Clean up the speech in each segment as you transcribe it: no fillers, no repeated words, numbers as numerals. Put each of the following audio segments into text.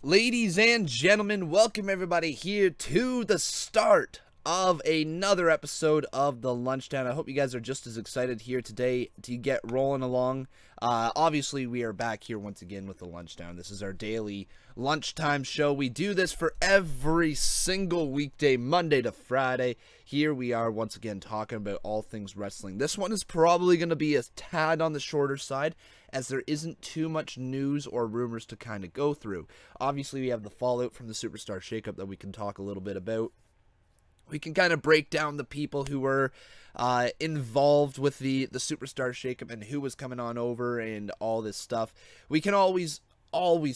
Ladies and gentlemen, welcome everybody here to the start of another episode of the Lunchtime. I hope you guys are just as excited here today to get rolling along. Obviously, we are back here once again with the Lunchtime. This is our daily lunchtime show. We do this for every single weekday, Monday to Friday. Here we are once again talking about all things wrestling. This one is probably going to be a tad on the shorter side, as there isn't too much news or rumors to kind of go through. Obviously, we have the fallout from the Superstar Shakeup that we can talk a little bit about. We can kind of break down the people who were involved with the Superstar Shakeup and who was coming on over and all this stuff. We can always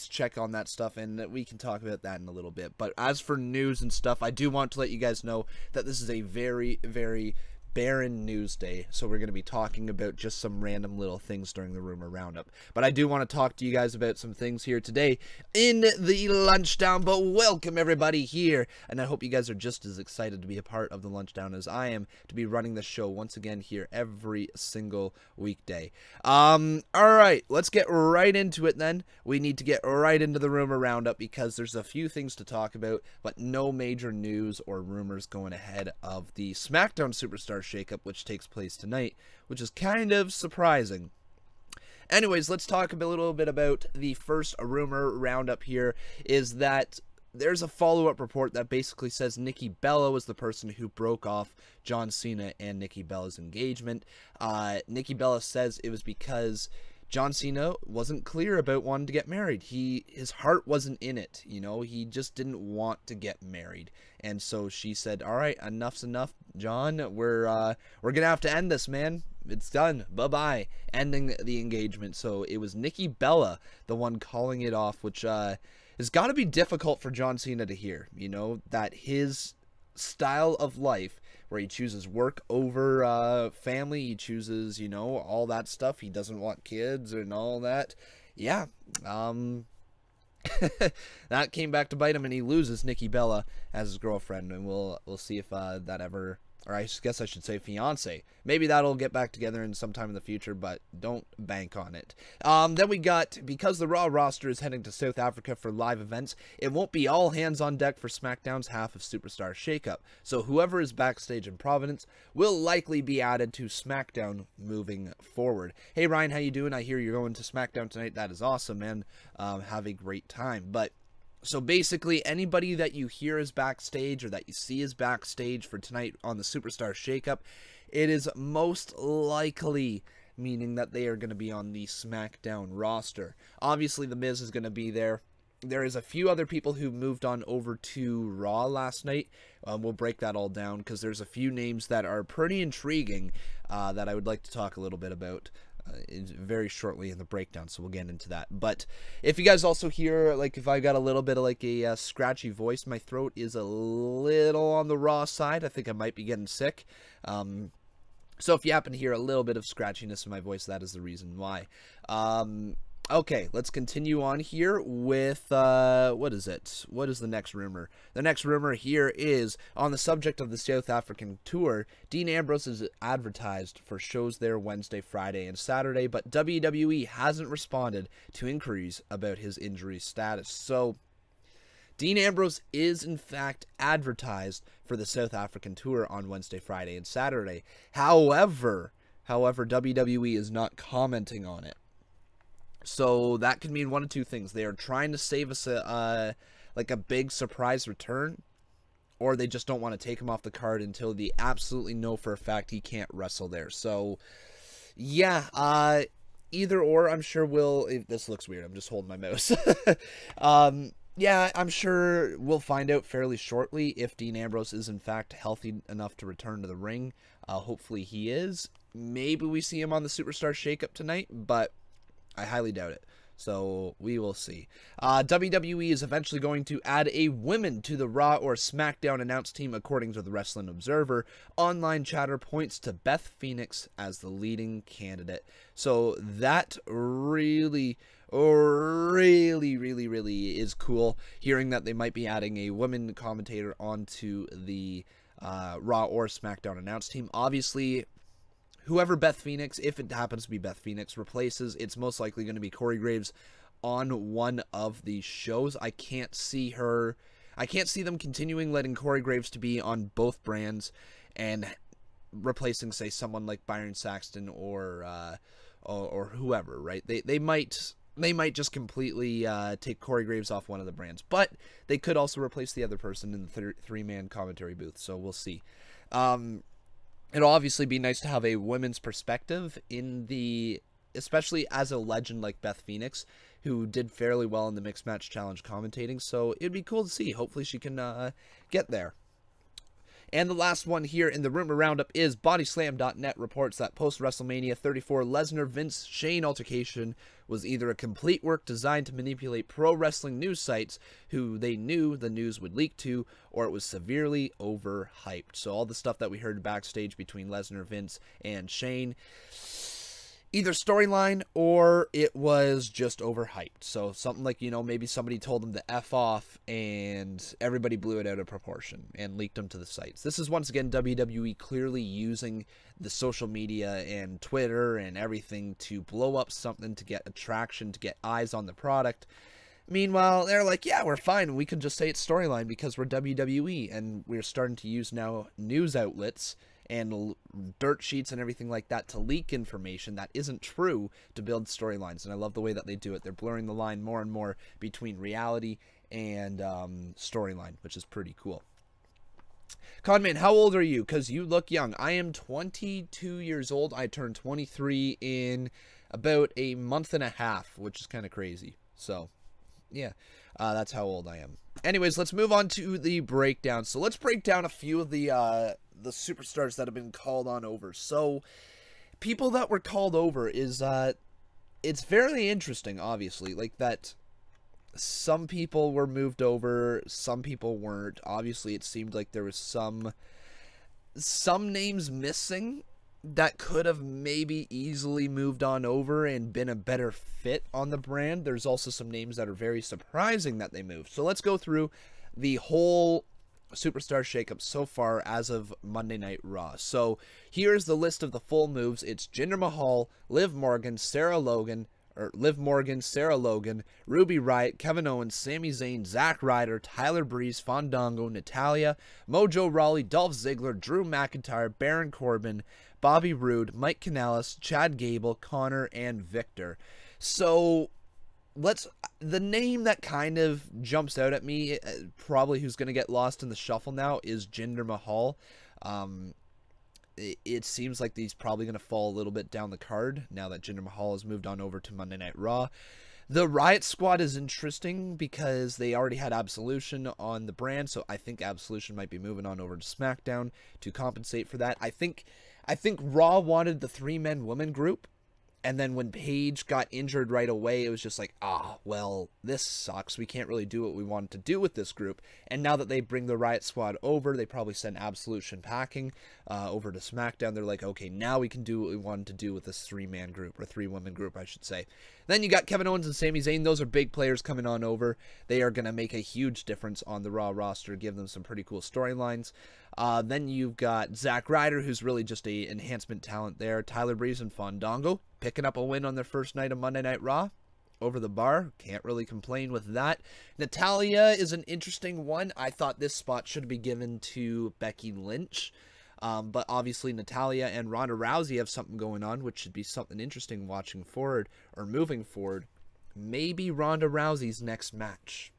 check on that stuff, and we can talk about that in a little bit. But as for news and stuff, I do want to let you guys know that this is a very, very barren news day, so we're going to be talking about just some random little things during the Rumor Roundup. But I do want to talk to you guys about some things here today in the Lunchtime. But welcome everybody here, and I hope you guys are just as excited to be a part of the Lunchtime as I am to be running the show once again here every single weekday. Alright, let's get right into it then. We need to get right into the Rumor Roundup because there's a few things to talk about, but no major news or rumors going ahead of the Smackdown Superstar Shakeup, which takes place tonight, which is kind of surprising. Anyways, let's talk a little bit about the first Rumor Roundup here, is that there's a follow-up report that basically says Nikki Bella was the person who broke off John Cena and Nikki Bella's engagement. Nikki Bella says it was because John Cena wasn't clear about wanting to get married. His heart wasn't in it, you know, he just didn't want to get married. And so she said, all right, enough's enough, John. We're gonna have to end this, man. It's done. Bye-bye. Ending the engagement. So it was Nikki Bella, the one calling it off, which has got to be difficult for John Cena to hear, you know, that his style of life, where he chooses work over family, he chooses, you know, all that stuff. He doesn't want kids and all that. Yeah, that came back to bite him, and he loses Nikki Bella as his girlfriend, and we'll see if that ever, or I guess I should say fiance. Maybe that'll get back together in sometime in the future, but don't bank on it. Then we got, because the Raw roster is heading to South Africa for live events, it won't be all hands on deck for SmackDown's half of Superstar Shakeup. So whoever is backstage in Providence will likely be added to SmackDown moving forward. Hey Ryan, how you doing? I hear you're going to SmackDown tonight. That is awesome, man. Have a great time. But so basically, anybody that you hear is backstage or that you see is backstage for tonight on the Superstar Shakeup, it is most likely meaning that they are going to be on the SmackDown roster. Obviously, The Miz is going to be there. There is a few other people who moved on over to Raw last night. We'll break that all down because there's a few names that are pretty intriguing that I would like to talk a little bit about very shortly in the breakdown, so we'll get into that. But if you guys also hear, like, if I got a little bit of like a scratchy voice, my throat is a little on the raw side. I think I might be getting sick. So if you happen to hear a little bit of scratchiness in my voice, that is the reason why. Okay, let's continue on here with, what is it? What is the next rumor? The next rumor here is, on the subject of the South African tour, Dean Ambrose is advertised for shows there Wednesday, Friday, and Saturday, but WWE hasn't responded to inquiries about his injury status. So, Dean Ambrose is, in fact, advertised for the South African tour on Wednesday, Friday, and Saturday. However, WWE is not commenting on it. So that could mean one of two things. They are trying to save us like a big surprise return, or they just don't want to take him off the card until they absolutely know for a fact he can't wrestle there. So, yeah, either or, I'm sure we'll... This looks weird. I'm just holding my mouse. Yeah, I'm sure we'll find out fairly shortly if Dean Ambrose is in fact healthy enough to return to the ring. Hopefully he is. Maybe we see him on the Superstar Shakeup tonight, but I highly doubt it. So we will see. WWE is eventually going to add a woman to the Raw or SmackDown announce team, according to the Wrestling Observer. Online chatter points to Beth Phoenix as the leading candidate. So that really is cool, hearing that they might be adding a women commentator onto the Raw or SmackDown announce team. Obviously, whoever Beth Phoenix, if it happens to be Beth Phoenix, replaces, it's most likely going to be Corey Graves on one of these shows. I can't see them continuing letting Corey Graves to be on both brands and replacing, say, someone like Byron Saxton or whoever, right? They might just completely take Corey Graves off one of the brands, but they could also replace the other person in the three-man commentary booth, so we'll see. It'll obviously be nice to have a women's perspective especially as a legend like Beth Phoenix, who did fairly well in the Mixed Match Challenge commentating, so it'd be cool to see. Hopefully she can get there. And the last one here in the rumor roundup is Bodyslam.net reports that post-WrestleMania 34 Lesnar-Vince Shane altercation was either a complete work designed to manipulate pro wrestling news sites who they knew the news would leak to, or it was severely overhyped. So all the stuff that we heard backstage between Lesnar, Vince, and Shane, either storyline or it was just overhyped. So something like, maybe somebody told them to F off and everybody blew it out of proportion and leaked them to the sites. This is once again WWE clearly using the social media and Twitter and everything to blow up something, to get attraction, to get eyes on the product. Meanwhile, they're like, yeah, we're fine. We can just say it's storyline because we're WWE, and we're starting to use now news outlets and dirt sheets and everything like that to leak information that isn't true to build storylines. And I love the way that they do it. They're blurring the line more and more between reality and storyline, which is pretty cool. Conman, how old are you? Because you look young. I am 22 years old. I turned 23 in about a month and a half, which is kind of crazy. So, yeah, that's how old I am. Anyways, let's move on to the breakdown. So let's break down a few of the superstars that have been called on over. So people that were called over is it's very interesting, obviously, like that some people were moved over, some people weren't. Obviously it seemed like there was some names missing that could have maybe easily moved on over and been a better fit on the brand. There's also some names that are very surprising that they moved. So let's go through the whole superstar shakeup so far as of Monday Night Raw. So here's the list of the full moves. It's Jinder Mahal, Liv Morgan, Sarah Logan, Ruby Riott, Kevin Owens, Sami Zayn, Zack Ryder, Tyler Breeze, Fandango, Natalya, Mojo Rawley, Dolph Ziggler, Drew McIntyre, Baron Corbin, Bobby Roode, Mike Kanellis, Chad Gable, Connor, and Victor. So the name that kind of jumps out at me, probably who's going to get lost in the shuffle now, is Jinder Mahal. It seems like he's probably going to fall a little bit down the card now that Jinder Mahal has moved on over to Monday Night Raw. The Riot Squad is interesting because they already had Absolution on the brand, so I think Absolution might be moving on over to SmackDown to compensate for that. I think Raw wanted the three-men-woman group, and then when Paige got injured right away, it was just like, well, this sucks. We can't really do what we wanted to do with this group. And now that they bring the Riot Squad over, they probably send Absolution packing over to SmackDown. They're like, okay, now we can do what we wanted to do with this three-man group, or three-woman group, I should say. Then you got Kevin Owens and Sami Zayn. Those are big players coming on over. They are going to make a huge difference on the Raw roster, give them some pretty cool storylines. Then you've got Zack Ryder, who's really just a enhancement talent there. Tyler Breeze and Fandango picking up a win on their first night of Monday Night Raw over the bar. Can't really complain with that. Natalya is an interesting one. I thought this spot should be given to Becky Lynch. But obviously Natalya and Ronda Rousey have something going on, which should be something interesting watching forward or moving forward. Maybe Ronda Rousey's next match.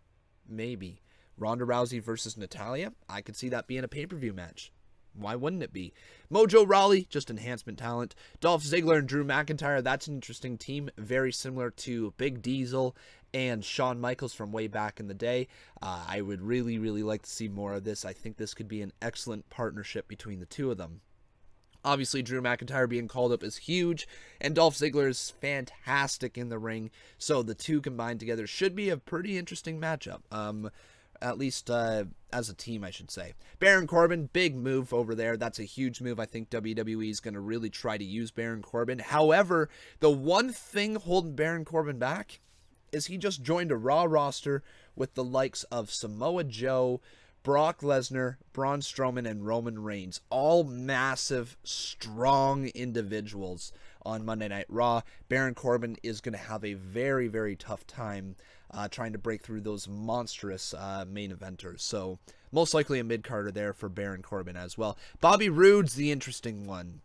Maybe. Ronda Rousey versus Natalya. I could see that being a pay-per-view match. Why wouldn't it be? Mojo Rawley, just enhancement talent. Dolph Ziggler and Drew McIntyre, that's an interesting team. Very similar to Big Diesel and Shawn Michaels from way back in the day. I would really, really like to see more of this. I think this could be an excellent partnership between the two of them. Obviously, Drew McIntyre being called up is huge, and Dolph Ziggler is fantastic in the ring. So the two combined together should be a pretty interesting matchup. At least as a team, I should say. Baron Corbin, big move over there. That's a huge move. I think WWE is going to really try to use Baron Corbin. However, the one thing holding Baron Corbin back is he just joined a Raw roster with the likes of Samoa Joe, Brock Lesnar, Braun Strowman, and Roman Reigns. All massive, strong individuals on Monday Night Raw. Baron Corbin is going to have a very, very tough time trying to break through those monstrous main eventers. So most likely a mid-carder there for Baron Corbin as well. Bobby Roode's the interesting one.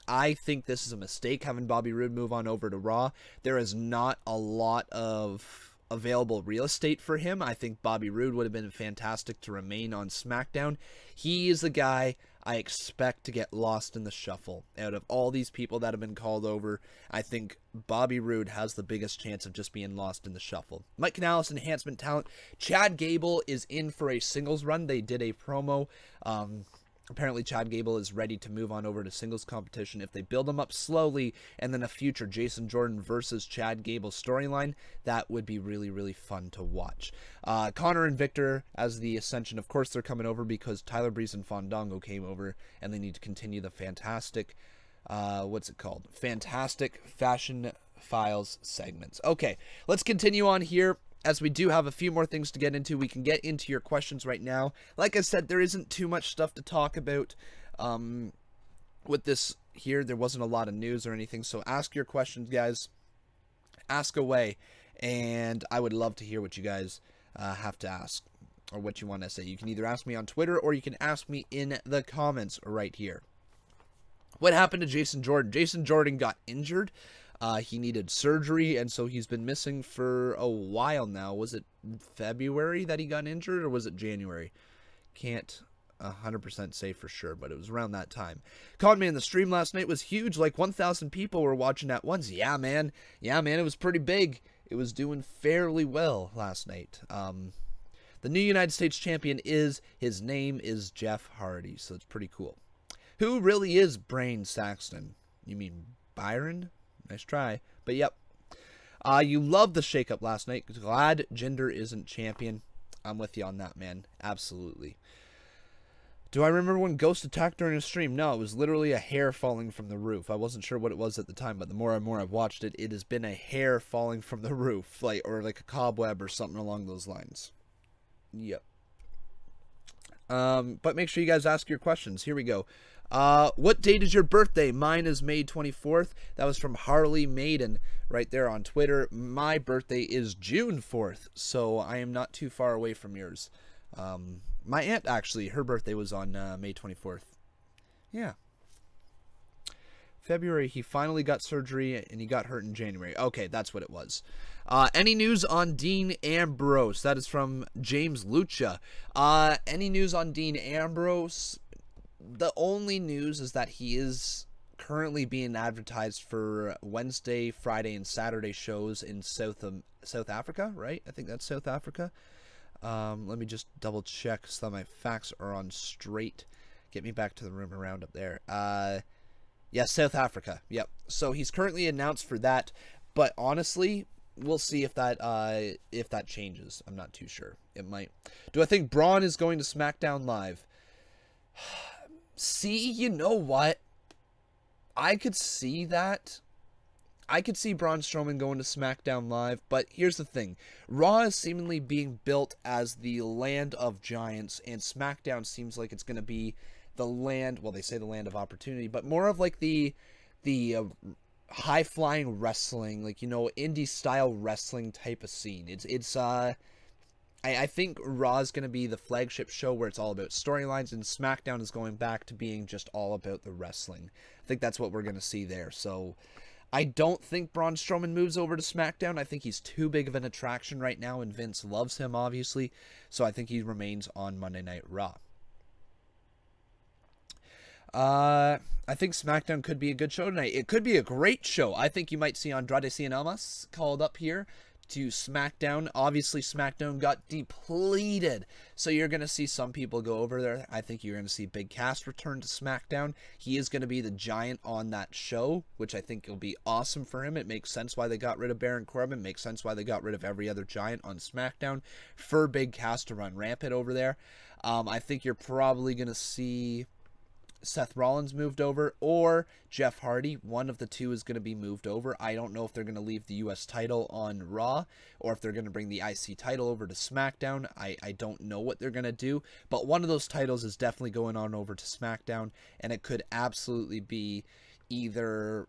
I think this is a mistake having Bobby Roode move on over to Raw. There is not a lot of available real estate for him. I think Bobby Roode would have been fantastic to remain on SmackDown. He is the guy I expect to get lost in the shuffle. Out of all these people that have been called over, I think Bobby Roode has the biggest chance of just being lost in the shuffle. Mike Canales, enhancement talent. Chad Gable is in for a singles run. They did a promo. Apparently Chad Gable is ready to move on over to singles competition. If they build him up slowly and then a future Jason Jordan versus Chad Gable storyline, that would be really, really fun to watch. Connor and Victor as the Ascension. Of course, they're coming over because Tyler Breeze and Fandango came over, and they need to continue the fantastic, Fantastic Fashion Files segments. Okay, let's continue on here. As we do have a few more things to get into, we can get into your questions right now. Like I said, there isn't too much stuff to talk about with this here. There wasn't a lot of news or anything, so ask your questions, guys. Ask away, and I would love to hear what you guys have to ask or what you want to say. You can either ask me on Twitter or you can ask me in the comments right here. What happened to Jason Jordan? Jason Jordan got injured. He needed surgery, and so he's been missing for a while now. Was it February that he got injured, or was it January? Can't 100% say for sure, but it was around that time. Conman, the stream last night was huge. Like 1,000 people were watching at once. Yeah, man. Yeah, man, it was pretty big. It was doing fairly well last night. The new United States champion his name is Jeff Hardy, so it's pretty cool. Who really is Bryan Saxton? You mean Byron? Nice try. But yep. You loved the shakeup last night. Glad Jinder isn't champion. I'm with you on that, man. Absolutely. Do I remember when Ghost attacked during a stream? No, it was literally a hair falling from the roof. I wasn't sure what it was at the time, but the more and more I've watched it, it has been a hair falling from the roof, or like a cobweb or something along those lines. Yep. But make sure you guys ask your questions. Here we go. What date is your birthday? Mine is May 24th. That was from Harley Maiden right there on Twitter. My birthday is June 4th, so I am not too far away from yours. My aunt, actually, her birthday was on May 24th. Yeah. February, he finally got surgery, and he got hurt in January. Okay, that's what it was. Any news on Dean Ambrose? That is from James Lucha. Any news on Dean Ambrose? The only news is that he is currently being advertised for Wednesday, Friday, and Saturday shows in South Africa, right? I think that's South Africa. Let me just double check so that my facts are on straight. Get me back to the rumor roundup there. Yeah, South Africa. Yep. So he's currently announced for that, but honestly, we'll see if that changes. I'm not too sure. It might. Do I think Braun is going to SmackDown Live? See, you know what? I could see that. I could see Braun Strowman going to SmackDown Live, but here's the thing. Raw is seemingly being built as the land of giants, and SmackDown seems like it's going to be the land, well, they say the land of opportunity, but more of like the high-flying wrestling, like, you know, indie-style wrestling type of scene. I think Raw is going to be the flagship show where it's all about storylines, and SmackDown is going back to being just all about the wrestling. I think that's what we're going to see there. So I don't think Braun Strowman moves over to SmackDown. I think he's too big of an attraction right now, and Vince loves him, obviously. So I think he remains on Monday Night Raw. I think SmackDown could be a good show tonight. It could be a great show. I think you might see Andrade Cien Almas called up here to SmackDown. Obviously, SmackDown got depleted, so you're going to see some people go over there. I think you're going to see Big Cass return to SmackDown. He is going to be the giant on that show, which I think will be awesome for him. It makes sense why they got rid of Baron Corbin. It makes sense why they got rid of every other giant on SmackDown for Big Cass to run rampant over there. I think you're probably going to see Seth Rollins moved over, or Jeff Hardy. One of the two is going to be moved over. I don't know if they're going to leave the U.S. title on Raw, or if they're going to bring the IC title over to SmackDown. I don't know what they're going to do, but one of those titles is definitely going on over to SmackDown, and it could absolutely be either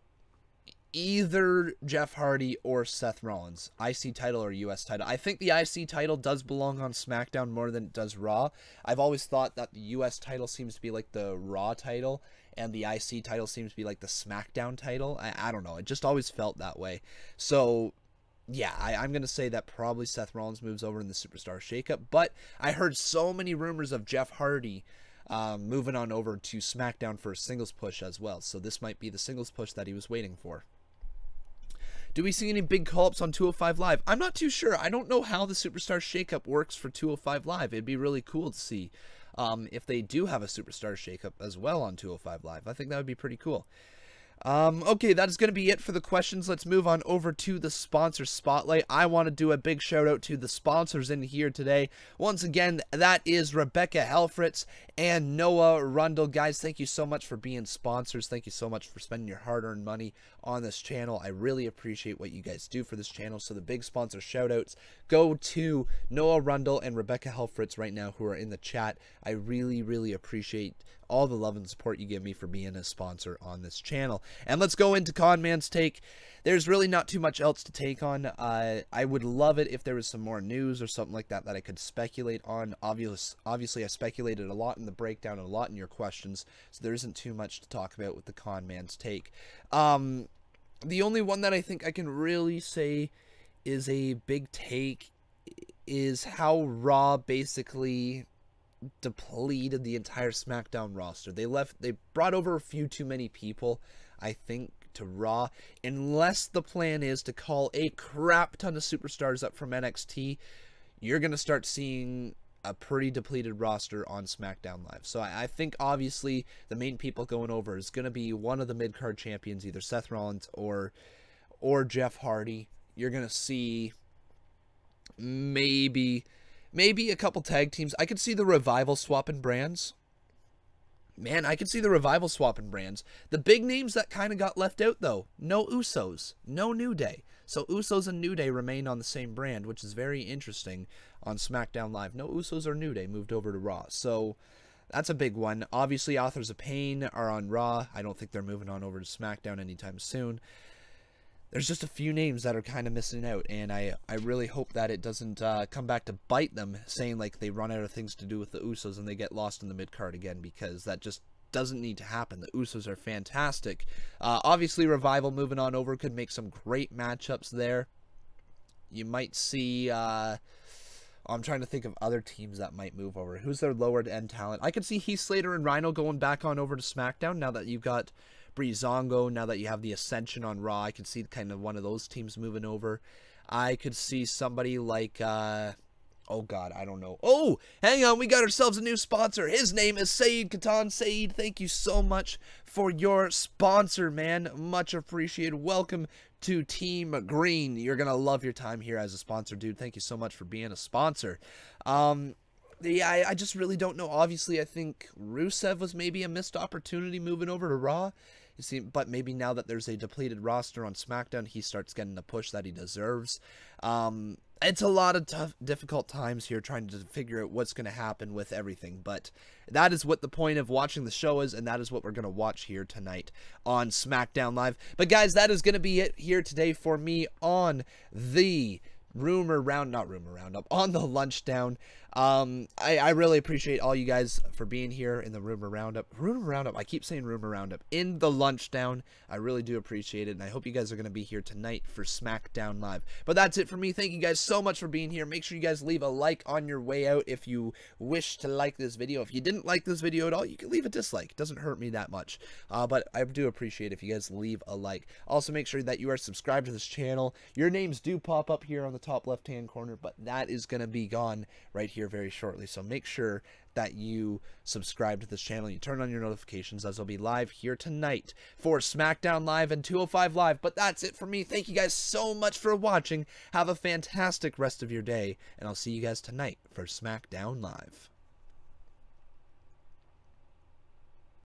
either Jeff Hardy or Seth Rollins, IC title or US title. I think the IC title does belong on SmackDown more than it does Raw. I've always thought that the US title seems to be like the Raw title, and the IC title seems to be like the SmackDown title. I don't know. It just always felt that way. So, yeah, I'm going to say that probably Seth Rollins moves over in the Superstar Shakeup. But I heard so many rumors of Jeff Hardy moving on over to SmackDown for a singles push as well. So this might be the singles push that he was waiting for. Do we see any big call-ups on 205 Live? I'm not too sure. I don't know how the Superstar Shakeup works for 205 Live. It'd be really cool to see if they do have a Superstar Shakeup as well on 205 Live. I think that would be pretty cool. Okay, that is going to be it for the questions. Let's move on over to the sponsor spotlight. I want to do a big shout out to the sponsors in here today. Once again, that is Rebecca Helfritz and Noah Rundle. Guys, thank you so much for being sponsors. Thank you so much for spending your hard-earned money on this channel. I really appreciate what you guys do for this channel. So the big sponsor shout outs go to Noah Rundle and Rebecca Helfritz right now, who are in the chat. I really, really appreciate all the love and support you give me for being a sponsor on this channel. And let's go into Conman's Take. There's really not too much else to take on. I would love it if there was some more news or something like that that I could speculate on. Obviously, I speculated a lot in the breakdown and a lot in your questions, so there isn't too much to talk about with the Conman's Take. The only one that I think I can really say is a big take is how Raw basically depleted the entire SmackDown roster. They brought over a few too many people, I think, to Raw. Unless the plan is to call a crap ton of superstars up from NXT, you're going to start seeing a pretty depleted roster on SmackDown Live. So I think obviously the main people going over is going to be one of the mid-card champions, either Seth Rollins or Jeff Hardy. You're going to see maybe a couple tag teams. I could see the Revival swapping brands. Man, I could see the Revival swapping brands. The big names that kind of got left out, though. No Usos. No New Day. So Usos and New Day remained on the same brand, which is very interesting on SmackDown Live. No Usos or New Day moved over to Raw. So that's a big one. Obviously, Authors of Pain are on Raw. I don't think they're moving on over to SmackDown anytime soon. There's just a few names that are kind of missing out, and I really hope that it doesn't come back to bite them, saying like they run out of things to do with the Usos and they get lost in the mid-card again, because that just doesn't need to happen. The Usos are fantastic. Obviously, Revival moving on over could make some great matchups there. You might see... I'm trying to think of other teams that might move over. Who's their lower-end talent? I could see Heath Slater and Rhino going back on over to SmackDown now that you've got Breezango, now that you have the Ascension on Raw. I could see kind of one of those teams moving over. I could see somebody like, oh God, I don't know. Oh, hang on, we got ourselves a new sponsor. His name is Saeed Katan. Saeed, thank you so much for your sponsor, man. Much appreciated. Welcome to Team Green. You're going to love your time here as a sponsor, dude. Thank you so much for being a sponsor. Yeah, I just really don't know. Obviously, I think Rusev was maybe a missed opportunity moving over to Raw. You see, but maybe now that there's a depleted roster on SmackDown, he starts getting the push that he deserves. It's a lot of tough, difficult times here trying to figure out what's going to happen with everything. But that is what the point of watching the show is, and that is what we're going to watch here tonight on SmackDown Live. But guys, that is going to be it here today for me on the on the Lunchdown. I really appreciate all you guys for being here in the Rumor Roundup. I keep saying Rumor Roundup. In the Lunchdown. I really do appreciate it, and I hope you guys are going to be here tonight for SmackDown Live. But that's it for me. Thank you guys so much for being here. Make sure you guys leave a like on your way out if you wish to like this video. If you didn't like this video at all, you can leave a dislike. It doesn't hurt me that much. But I do appreciate if you guys leave a like. Also, make sure that you are subscribed to this channel. Your names do pop up here on the top left-hand corner, but that is going to be gone right here very shortly. So make sure that you subscribe to this channel. You turn on your notifications, as I'll be live here tonight for SmackDown Live and 205 Live. But that's it for me. Thank you guys so much for watching. Have a fantastic rest of your day, and I'll see you guys tonight for SmackDown Live.